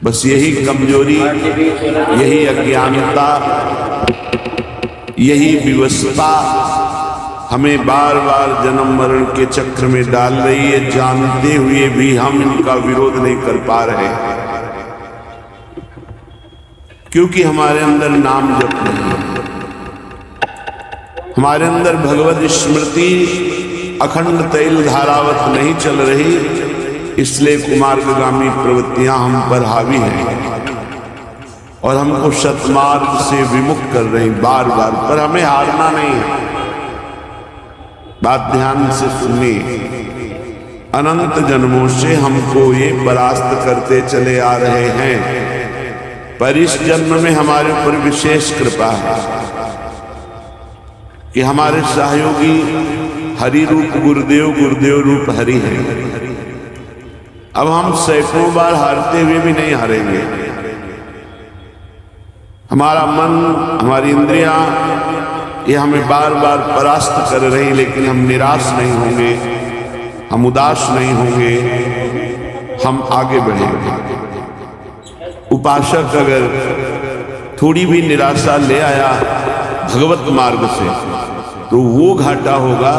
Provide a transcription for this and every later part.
बस यही कमजोरी, यही अज्ञानता, यही विवशता हमें बार बार जन्म मरण के चक्र में डाल रही है। जानते हुए भी हम इनका विरोध नहीं कर पा रहे, क्योंकि हमारे अंदर नाम जप नहीं है, हमारे अंदर भगवत स्मृति अखंड तैल धारावत नहीं चल रही। इसलिए कुमार्गामी प्रवृत्तियां हम पर हावी हैं और हमको सतमार्ग से विमुख कर रही बार बार। पर हमें हारना नहीं है। बात ध्यान से सुनिए, अनंत जन्मों से हमको ये परास्त करते चले आ रहे हैं, पर इस जन्म में हमारे ऊपर विशेष कृपा है कि हमारे सहयोगी हरि रूप गुरुदेव, गुरुदेव रूप हरि है। अब हम सैकड़ों बार हारते हुए भी नहीं हारेंगे। हमारा मन, हमारी इंद्रियां ये हमें बार बार परास्त कर रही, लेकिन हम निराश नहीं होंगे, हम उदास नहीं होंगे, हम आगे बढ़ेंगे। उपासक अगर थोड़ी भी निराशा ले आया भगवत मार्ग से, तो वो घाटा होगा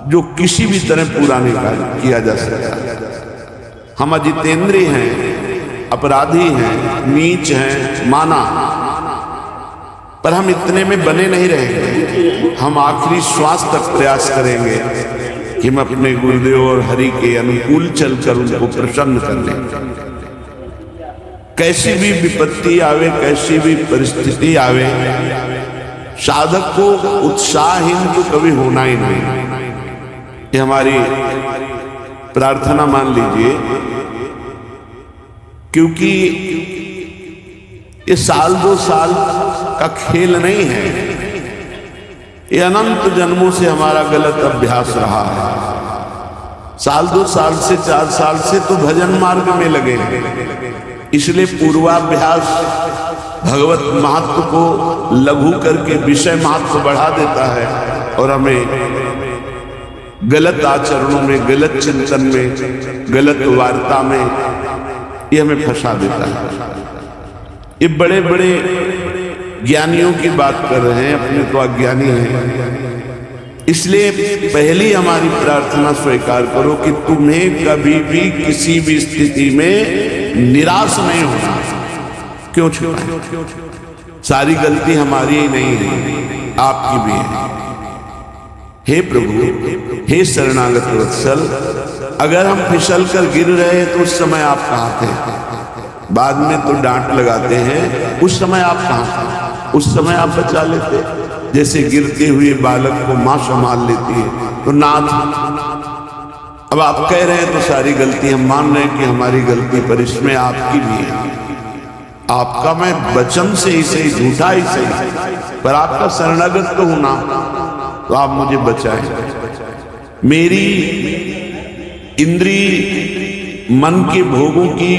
जो किसी भी तरह पूरा नहीं किया जा सकता। हम अजितेंद्रिय हैं, अपराधी हैं, नीच हैं, माना, पर हम इतने में बने नहीं रहेंगे। हम आखिरी श्वास तक प्रयास करेंगे कि हम अपने गुरुदेव और हरि के अनुकूल चलकर उनको प्रसन्न कर लें। कैसी भी विपत्ति आवे, कैसी भी परिस्थिति आवे, साधक को उत्साहहीन तो कभी होना ही नहीं। ये हमारी प्रार्थना मान लीजिए, क्योंकि ये साल दो साल का खेल नहीं है, ये अनंत जन्मों से हमारा गलत अभ्यास रहा है। साल दो साल से 4 साल से तो भजन मार्ग में लगे हैं, इसलिए पूर्वाभ्यास भगवत महत्व को लघु करके विषय महत्व बढ़ा देता है और हमें गलत आचरणों में, गलत चिंतन में, गलत वार्ता में ये हमें फंसा देता है। ये बड़े बड़े ज्ञानियों की बात कर रहे हैं, अपने तो अज्ञानी हैं। इसलिए पहली हमारी प्रार्थना स्वीकार करो कि तुम्हें कभी भी किसी भी स्थिति में निराश नहीं होना। क्यों छुपाएं? सारी गलती हमारी ही नहीं है, आपकी भी है। हे प्रभु, हे शरणागत वत्सल, अगर हम फिसल कर गिर रहे हैं तो उस समय आप कहाँ थे? बाद में तो डांट लगाते हैं, उस समय आप कहाँ थे? उस समय आप बचा लेते। जैसे गिरते हुए बालक को माँ संभाल लेती है, तो नाथ। अब आप कह रहे हैं तो सारी गलती हम मान रहे हैं कि हमारी गलती, पर इसमें आपकी भी है। आपका मैं वचन से ही सही, झूठा ही सही, पर आपका शरणागत तो होना, तो आप मुझे बचाएं। मेरी इंद्रिय मन के भोगों की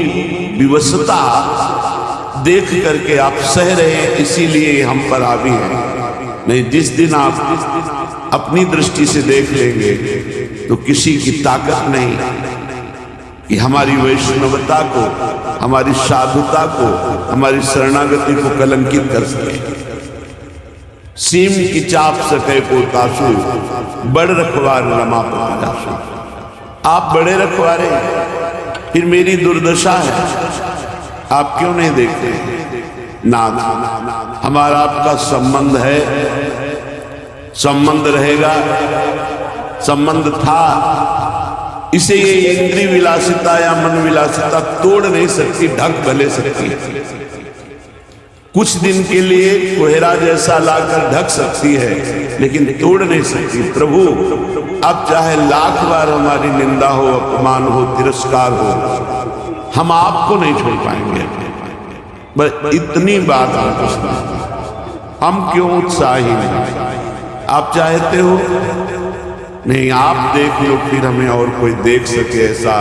विवशता देख करके आप सह रहे हैं, इसीलिए हम पर हावी हैं। नहीं, जिस दिन आप अपनी दृष्टि से देख लेंगे तो किसी की ताकत नहीं कि हमारी वैष्णवता को, हमारी साधुता को, हमारी शरणागति को कलंकित कर सके। सीम की चाप सके को तासु, बड़ रखवार रमा पतासु। आप बड़े रखवारे, फिर मेरी दुर्दशा है, आप क्यों नहीं देखते? नाथ, हमारा आपका संबंध है, संबंध रहेगा, संबंध था। इसे ये इंद्रिय विलासिता या मन विलासिता तोड़ नहीं सकती, ढक भले सकती है। कुछ दिन के लिए कोहरा जैसा लाकर ढक सकती है, लेकिन तोड़ नहीं सकती। प्रभु, अब चाहे लाख बार हमारी निंदा हो, अपमान हो, तिरस्कार हो, हम आपको नहीं छोड़ पाएंगे। बस इतनी बात हमको सुना। हम क्यों उत्साही नहीं? आप चाहते हो? नहीं, आप देख लो, फिर हमें और कोई देख सके ऐसा